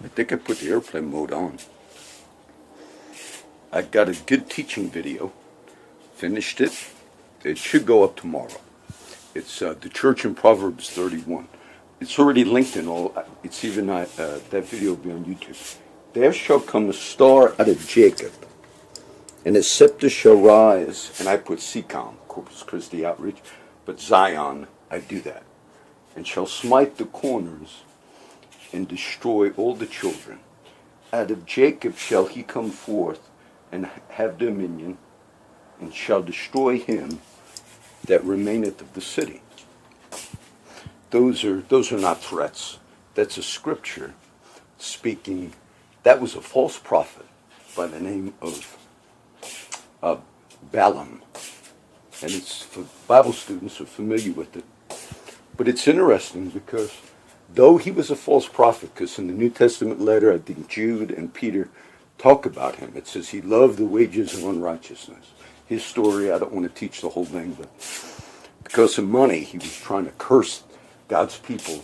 I think I put the airplane mode on. I got a good teaching video. Finished it. It should go up tomorrow. It's the church in Proverbs 31. It's already linked in all. It's even that video will be on YouTube. There shall come a star out of Jacob, and his scepter shall rise. And I put Sikam, Corpus Christi Outreach, but Zion, I do that. And shall smite the corners and destroy all the children. Out of Jacob shall he come forth and have dominion, and shall destroy him that remaineth of the city. Those are not threats. That's a scripture speaking. That was a false prophet by the name of Balaam. And it's for Bible students who are familiar with it. But it's interesting because though he was a false prophet, because in the New Testament letter, I think Jude and Peter talk about him. It says he loved the wages of unrighteousness. His story, I don't want to teach the whole thing, but because of money, he was trying to curse God's people.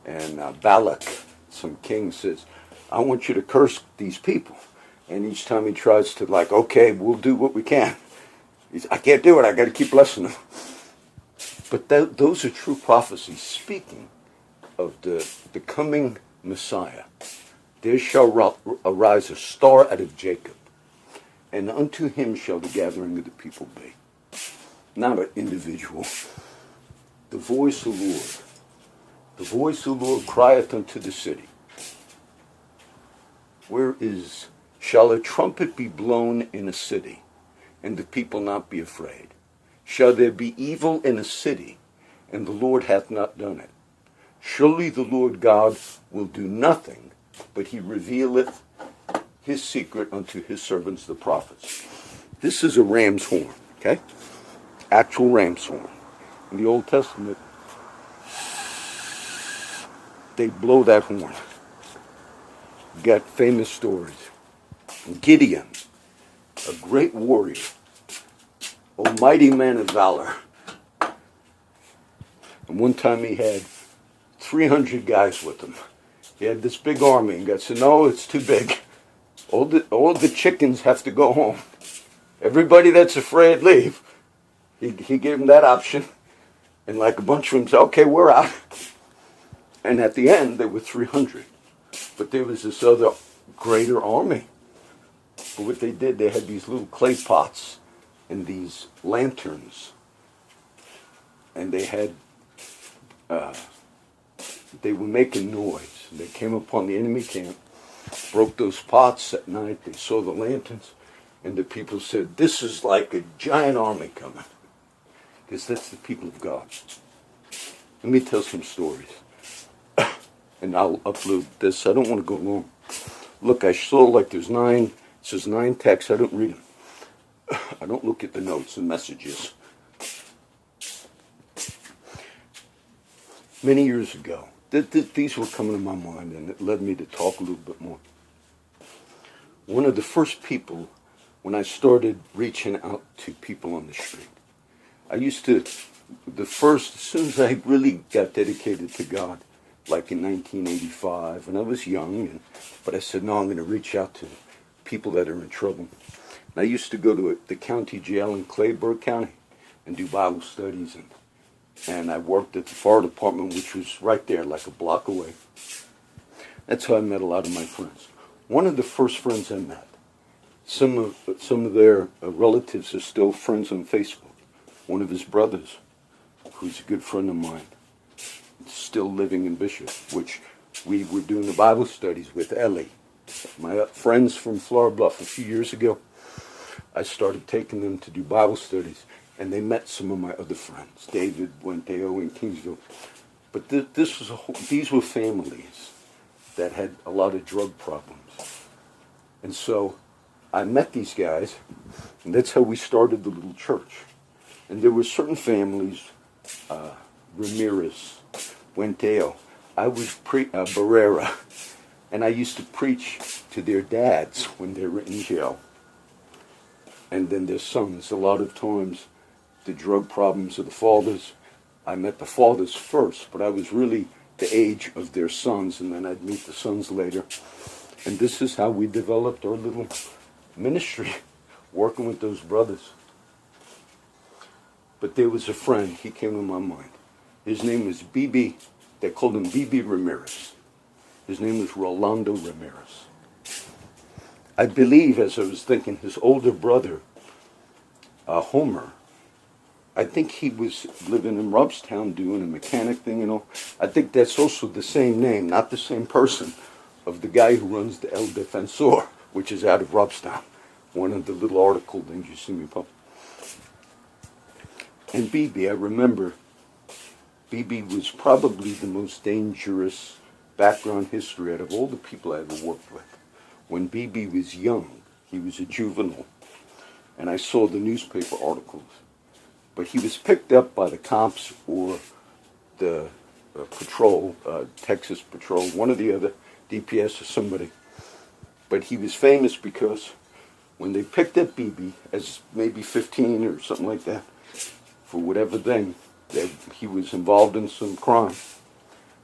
And Balak, some king, says, I want you to curse these people. And each time he tries to okay, we'll do what we can. I can't do it. I got to keep blessing them. But those are true prophecies speaking of the coming Messiah. There shall arise a star out of Jacob, and unto him shall the gathering of the people be. Not an individual. The voice of the Lord. The voice of the Lord crieth unto the city. Shall a trumpet be blown in a city, and the people not be afraid? Shall there be evil in a city, and the Lord hath not done it? Surely the Lord God will do nothing, but he revealeth his secret unto his servants the prophets. This is a ram's horn, okay? Actual ram's horn. In the Old Testament, they blow that horn. You got famous stories. Gideon, a great warrior, a mighty man of valor. And one time he had 300 guys with him. He had this big army, and God said, no, it's too big. All the chickens have to go home. Everybody that's afraid, leave. He gave them that option. And a bunch of them said, okay, we're out. And at the end, there were 300. But there was this other greater army. But what they did, they had these little clay pots and these lanterns. And they had, they were making noise. They came upon the enemy camp, broke those pots at night. They saw the lanterns. And the people said, this is like a giant army coming. Because that's the people of God. Let me tell some stories. And I'll upload this. I don't want to go long. Look, I saw there's 9, it says 9 texts. I don't read them. I don't look at the notes and messages. Many years ago, these were coming to my mind, and it led me to talk a little bit more. One of the first people, when I started reaching out to people on the street, as soon as I really got dedicated to God, like in 1985, and I was young, but I said, no, I'm going to reach out to people that are in trouble. And I used to go to the county jail in Clayburgh County and do Bible studies, and I worked at the fire department, which was right there, like a block away. That's how I met a lot of my friends. One of the first friends I met, some of their relatives are still friends on Facebook. One of his brothers, who's a good friend of mine, still living in Bishop, which we were doing the Bible studies with Ellie. My friends from Florida Bluff a few years ago, I started taking them to do Bible studies, and they met some of my other friends, David, Buenteo, and Kingsville. But these were families that had a lot of drug problems. And so I met these guys, and that's how we started the little church. And there were certain families, Ramirez, Buenteo, I was Barrera, and I used to preach to their dads when they were in jail. And then their sons. A lot of times, the drug problems of the fathers, I met the fathers first, but I was really the age of their sons, and then I'd meet the sons later. And this is how we developed our little ministry, working with those brothers. But there was a friend, he came to my mind. His name was B.B., they called him B.B. Ramirez. His name was Rolando Ramirez. I believe, as I was thinking, his older brother, Homer, I think he was living in Robstown doing a mechanic thing, you know. I think that's also the same name, not the same person, of the guy who runs the El Defensor, which is out of Robstown. One of the little article things you see me post. And BB, I remember, BB was probably the most dangerous background history out of all the people I ever worked with. When BB was young, he was a juvenile, and I saw the newspaper articles. But he was picked up by the cops or the patrol, Texas Patrol, one or the other, DPS or somebody. But he was famous because when they picked up BB as maybe 15 or something like that, for whatever thing, he was involved in some crime.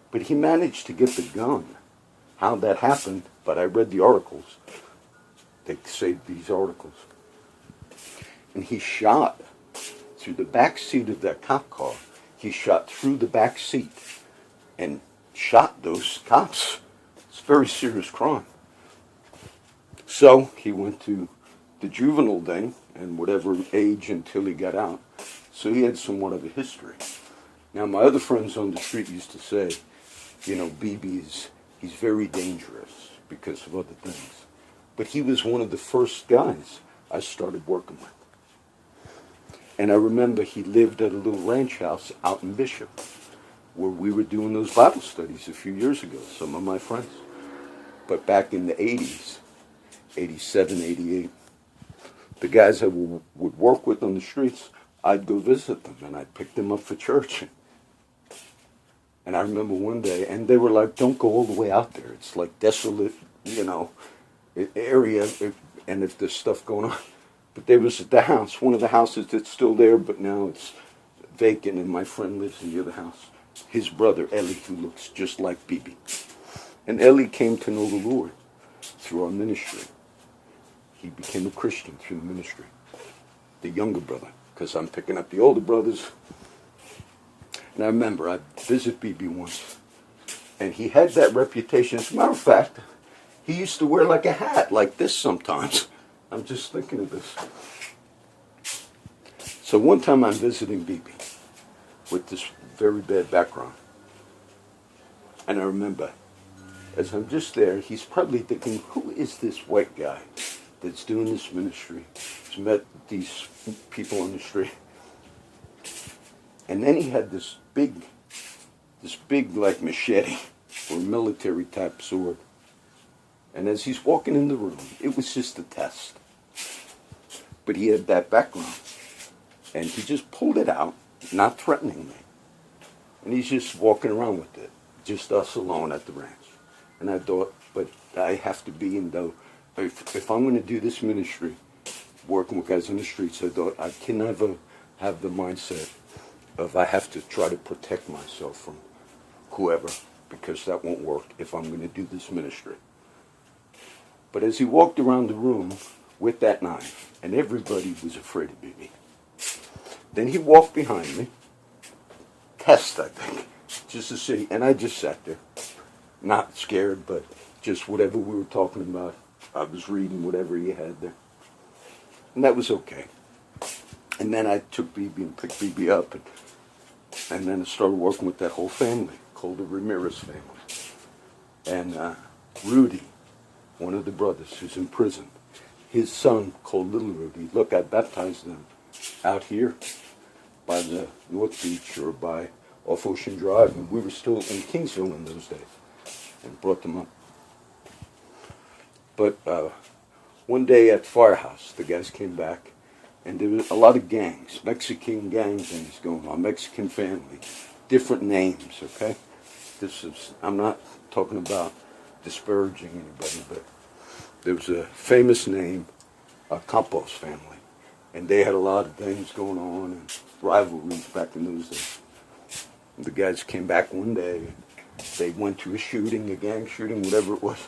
But he managed to get the gun. How that happened, but I read the articles. They saved these articles. And he shot through the back seat of that cop car. He shot through the back seat and shot those cops. It's a very serious crime. So he went to the juvenile thing and whatever age until he got out. So he had somewhat of a history. Now my other friends on the street used to say, you know, BB he's very dangerous because of other things. But he was one of the first guys I started working with. And I remember he lived at a little ranch house out in Bishop, where we were doing those Bible studies a few years ago, some of my friends. But back in the 80s, 87, 88, the guys I would work with on the streets, I'd go visit them and I'd pick them up for church. And I remember one day, and they were like, don't go all the way out there. It's like desolate, you know, area, and if there's stuff going on. But there was the house, one of the houses that's still there, but now it's vacant, and my friend lives in the other house. His brother, Ellie, who looks just like BB. And Ellie came to know the Lord through our ministry. He became a Christian through the ministry. The younger brother, because I'm picking up the older brothers. And I remember I visited BB once, and he had that reputation. As a matter of fact, he used to wear like a hat like this sometimes. I'm just thinking of this. So one time I'm visiting BB with this very bad background. And I remember, as I'm just there, he's probably thinking, who is this white guy that's doing this ministry? He's met these people on the street. And then he had this big like machete or military type sword. And as he's walking in the room, it was just a test. But he had that background. And he just pulled it out, not threatening me. And he's just walking around with it, just us alone at the ranch. And I thought, but I have to be in though. If I'm going to do this ministry, working with guys on the streets, I thought I can never have the mindset of I have to try to protect myself from whoever, because that won't work if I'm going to do this ministry. But as he walked around the room with that knife, and everybody was afraid of BB, then he walked behind me, test, I think, just to see, and I just sat there, not scared, but just whatever we were talking about. I was reading whatever he had there, and that was okay. And then I took BB and picked BB up, and then I started working with that whole family, called the Ramirez family. And Rudy, one of the brothers who's in prison, his son, called Little Rudy, look, I baptized them out here by the North Beach or by off Ocean Drive, and we were still in Kingsville in those days, and brought them up. But one day at Firehouse, the guys came back, and there was a lot of gangs, Mexican gang things going on, Mexican family, different names, okay? I'm not talking about disparaging anybody, but there was a famous name, Campos family, and they had a lot of things going on and rivalries back in those days. The guys came back one day, They went to a shooting, a gang shooting, whatever it was,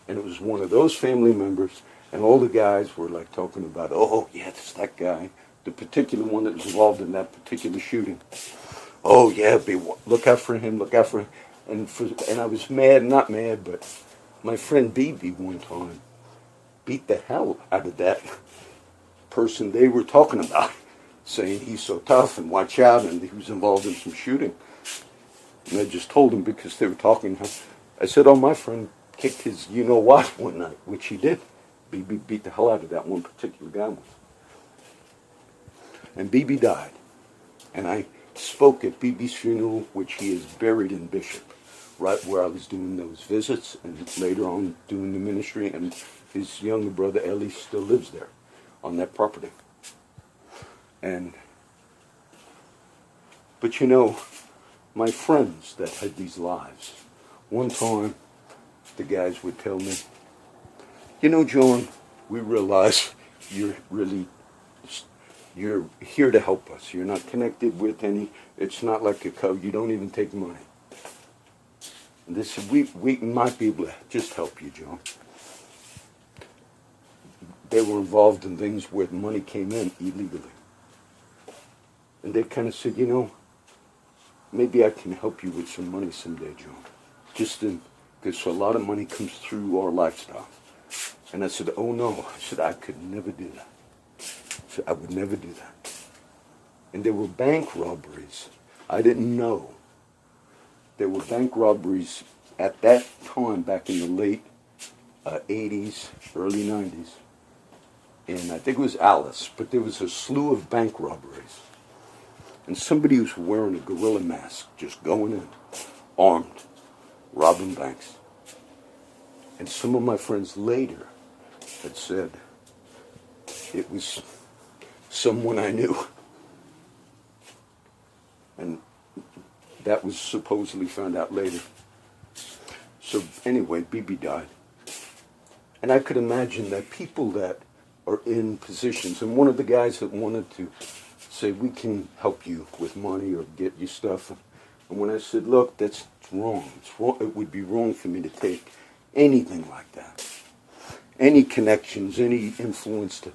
and it was one of those family members, and all the guys were like talking about, oh yeah, it's that guy, the particular one that was involved in that particular shooting. Oh yeah, look out for him, look out for him. And I was mad, not mad, but my friend BB one time beat the hell out of that person they were talking about, saying he's so tough and watch out, and he was involved in some shooting. And I just told him because they were talking. I said, oh, my friend kicked his you-know-what one night, which he did. BB beat the hell out of that one particular guy. And BB died. And I spoke at BB's funeral, which he is buried in Bishop, right where I was doing those visits and later on doing the ministry. And his younger brother, Ellie, still lives there on that property. But you know, my friends that had these lives, one time the guys would tell me, you know, John, we realize you're here to help us. You're not connected with any, it's not like a code, you don't even take money. And they said, we might be able to just help you, John. They were involved in things where the money came in illegally. And they kind of said, you know, maybe I can help you with some money someday, John. Because a lot of money comes through our lifestyle. And I said, oh no. I said, I could never do that. I said, I would never do that. And there were bank robberies. I didn't know. There were bank robberies at that time, back in the late 80s, early 90s. And I think it was Alice, but there was a slew of bank robberies. And somebody was wearing a gorilla mask, just going in, armed, robbing banks. And some of my friends later had said it was someone I knew. And that was supposedly found out later. So anyway, BB died. And I could imagine that people that are in positions, and one of the guys that wanted to say, we can help you with money or get you stuff. And when I said, look, that's wrong. It's wrong. It would be wrong for me to take anything like that. Any connections, any influence to.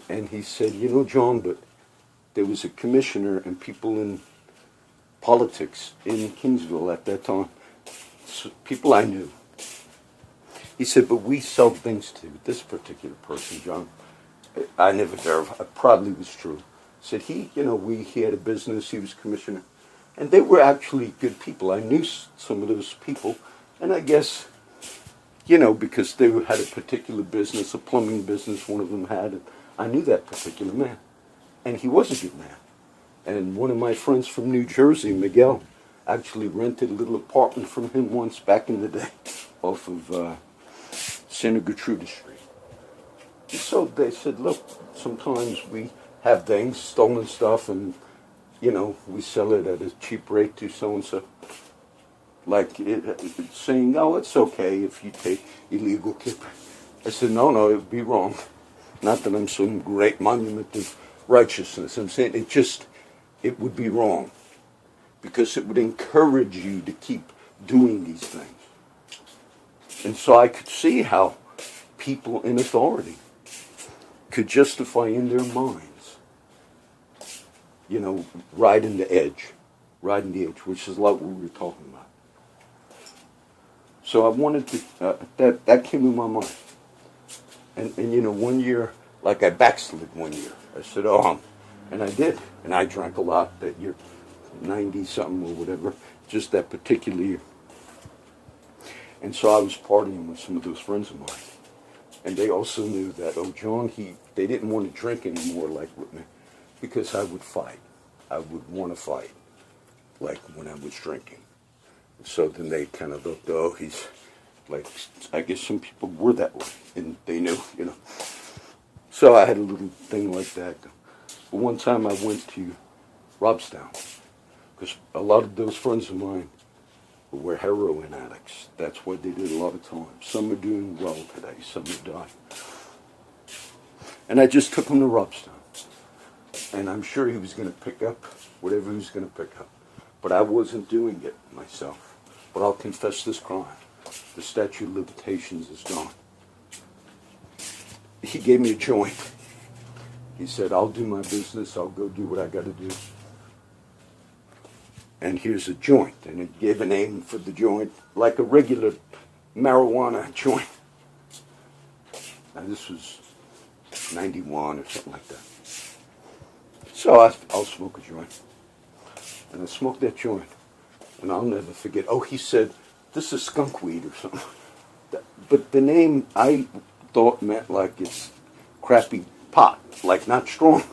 And he said, you know, John, but there was a commissioner and people in politics in Kingsville at that time, people I knew. He said, but we sell things to this particular person, John. I never verified. Probably was true. Said he had a business. He was commissioner, and they were actually good people. I knew some of those people, and I guess, because they had a particular business, a plumbing business. One of them had, and I knew that particular man, and he was a good man. And one of my friends from New Jersey, Miguel, actually rented a little apartment from him once back in the day, off of Santa Gertrude Street. So they said, look, sometimes we have things, stolen stuff, and, we sell it at a cheap rate to so-and-so. Like saying, oh, it's okay if you take illegal kickback. I said, no, it would be wrong. Not that I'm some great monument of righteousness. I'm saying it would be wrong. Because it would encourage you to keep doing these things. And so I could see how people in authority could justify in their minds, riding the edge, which is like what we were talking about. So I wanted to, that came in my mind. And one year, like I backslid one year. I said, and I did. And I drank a lot that year, 90-something or whatever, just that particular year. And so I was partying with some of those friends of mine. And they also knew that, John, they didn't want to drink anymore like with me because I would fight. I would want to fight like when I was drinking. So then they kind of looked, he's like, I guess some people were that way and they knew, So I had a little thing like that. But one time I went to Robstown because a lot of those friends of mine were heroin addicts. That's what they did a lot of times. Some are doing well today, some have died. And I just took him to Robstown. And I'm sure he was going to pick up whatever he was going to pick up. but I wasn't doing it myself. But I'll confess this crime. The statute of limitations is gone. He gave me a joint. He said, I'll do my business. I'll go do what I got to do. And here's a joint. And he gave a name for the joint, like a regular marijuana joint. And this was 91 or something like that. So I'll smoke a joint. And I smoked that joint. And I'll never forget. Oh, he said, this is skunk weed or something. But the name I thought meant like it's crappy pot, like not strong.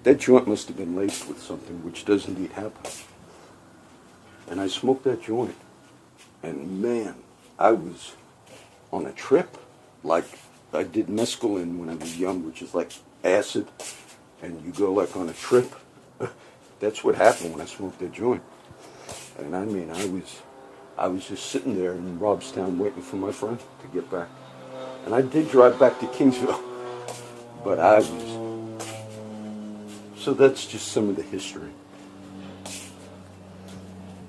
That joint must have been laced with something, which does indeed happen. And I smoked that joint. And man, I was on a trip. Like I did mescaline when I was young, which is like acid. And you go like on a trip. That's what happened when I smoked that joint. And I mean, I was just sitting there in Robstown waiting for my friend to get back. And I did drive back to Kingsville. But I was... So that's just some of the history.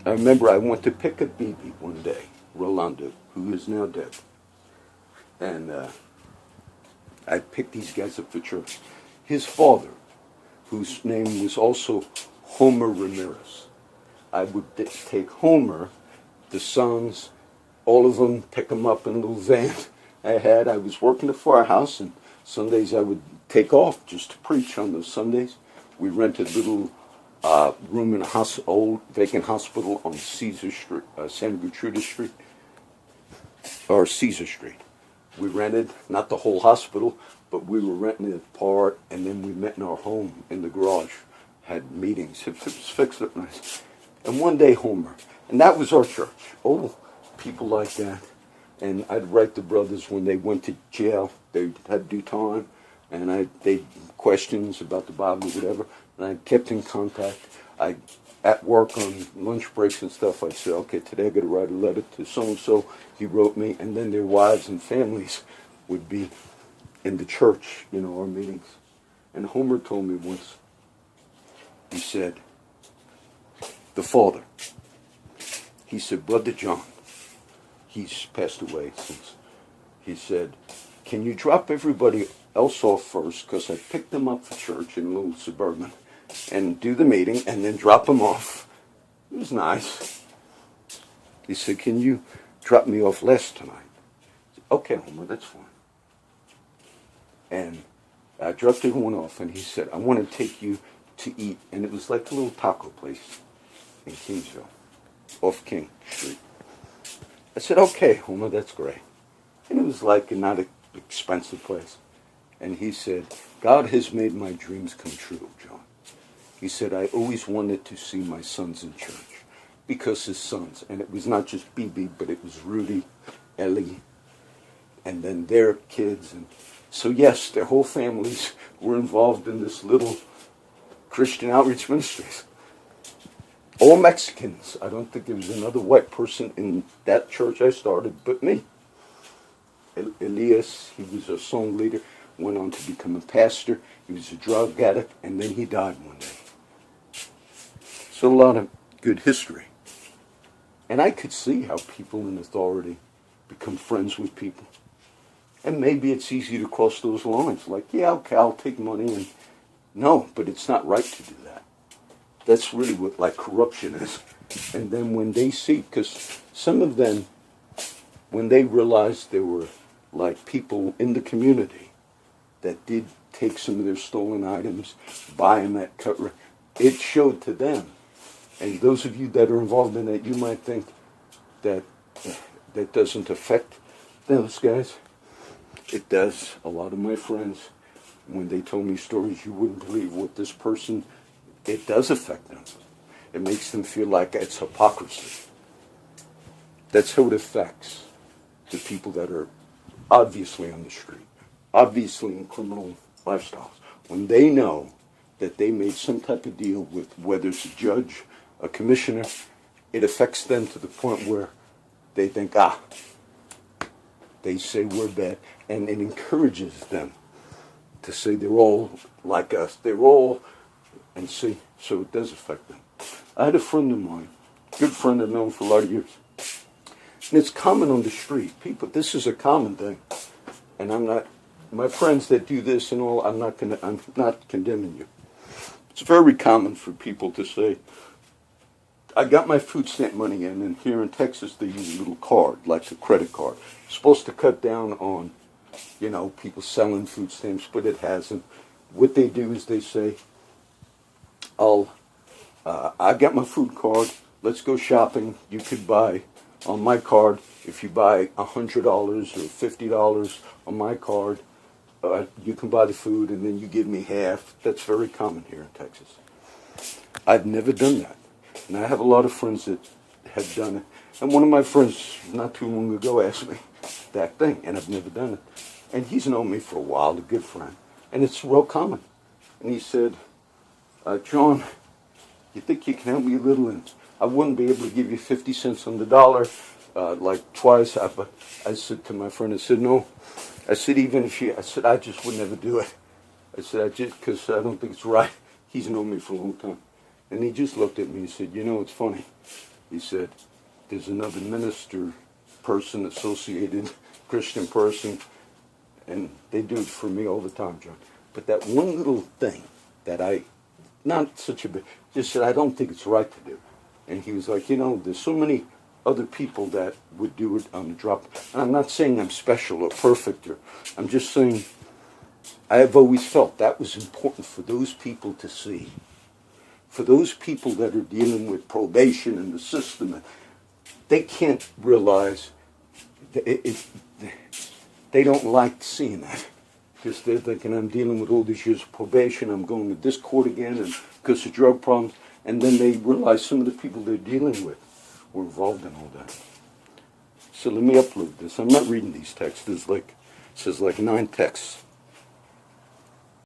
I remember I went to pick up BB one day, Rolando, who is now dead. And I picked these guys up for church. His father, whose name was also Homer Ramirez. I would take Homer, the sons, all of them, pick them up in a little van I had. I was working the firehouse, and Sundays I would take off just to preach on those Sundays. We rented a little room in an old vacant hospital on Caesar Street, Santa Gertrudis Street, or Caesar Street. We rented, not the whole hospital, but we were renting it part, and then we met in our home in the garage, had meetings. It was fixed up nice. And one day, Homer, and that was our church. Oh, people like that. And I'd write the brothers when they went to jail. They had to do time, and they'd questions about the Bible or whatever. And I kept in contact. At work on lunch breaks and stuff, I'd say, okay, today I got to write a letter to so-and-so. He wrote me, and then their wives and families would be in the church, our meetings. And Homer told me once, he said, the father, he said, Brother John, he's passed away since, he said, can you drop everybody else off first, because I picked them up for church in a little suburban, and do the meeting, and then drop them off. It was nice. He said, can you drop me off less tonight? I said, okay, Homer, that's fine. And I dropped everyone off, and he said, I want to take you to eat. And it was like a little taco place in Kingsville, off King Street. I said, okay, Homer, that's great. And it was like a not an expensive place. And he said, God has made my dreams come true, John. He said, I always wanted to see my sons in church, because his sons, and it was not just BB, but it was Rudy, Ellie, and then their kids. And so yes, their whole families were involved in this little Christian outreach ministries. All Mexicans. I don't think there was another white person in that church I started but me. Elias, he was a song leader, went on to become a pastor. He was a drug addict, and then he died one day. So a lot of good history. And I could see how people in authority become friends with people. And maybe it's easy to cross those lines. Like, yeah, okay, I'll take money. And no, but it's not right to do that. That's really what like corruption is. And then when they see, because some of them, when they realized there were like people in the community that did take some of their stolen items, buy them at cut rate, it showed to them. And those of you that are involved in that, you might think that that doesn't affect those guys. It does. A lot of my friends, when they told me stories, you wouldn't believe what this person, it does affect them. It makes them feel like it's hypocrisy. That's how it affects the people that are obviously on the street, obviously in criminal lifestyles. When they know that they made some type of deal with, whether it's a judge, a commissioner, it affects them to the point where they think, they say we're bad, and it encourages them to say they're all like us. They're all, and see, so it does affect them. I had a friend of mine, good friend I've known for a lot of years. And it's common on the street. People, this is a common thing. And I'm not, my friends that do this and all, I'm not condemning you. It's very common for people to say, I got my food stamp money in, and here in Texas they use a little card, like a credit card. It's supposed to cut down on, people selling food stamps, but it hasn't. What they do is they say, I got my food card, let's go shopping. You could buy on my card, if you buy $100 or $50 on my card, you can buy the food and then you give me half. That's very common here in Texas. I've never done that. And I have a lot of friends that have done it. And one of my friends not too long ago asked me that thing, and I've never done it. And he's known me for a while, a good friend. And it's real common. And he said, John, you think you can help me a little? And I wouldn't be able to give you 50 cents on the dollar like twice. But I said to my friend, I said, no. I said, even if I said, I just would never do it. I said, because I don't think it's right. He's known me for a long time. And he just looked at me and said, it's funny. He said, there's another minister person associated, Christian person, and they do it for me all the time, John. But that one little thing that not such a big, just said, I don't think it's right to do. And he was like, there's so many other people that would do it on the drop. And I'm not saying I'm special or perfect, I'm just saying I have always felt that was important for those people to see. For those people that are dealing with probation and the system, they can't realize, they don't like seeing that. Because they're thinking, I'm dealing with all these years of probation, I'm going to this court again and because of drug problems. And then they realize some of the people they're dealing with were involved in all that. So let me upload this. I'm not reading these texts. It says like 9 texts.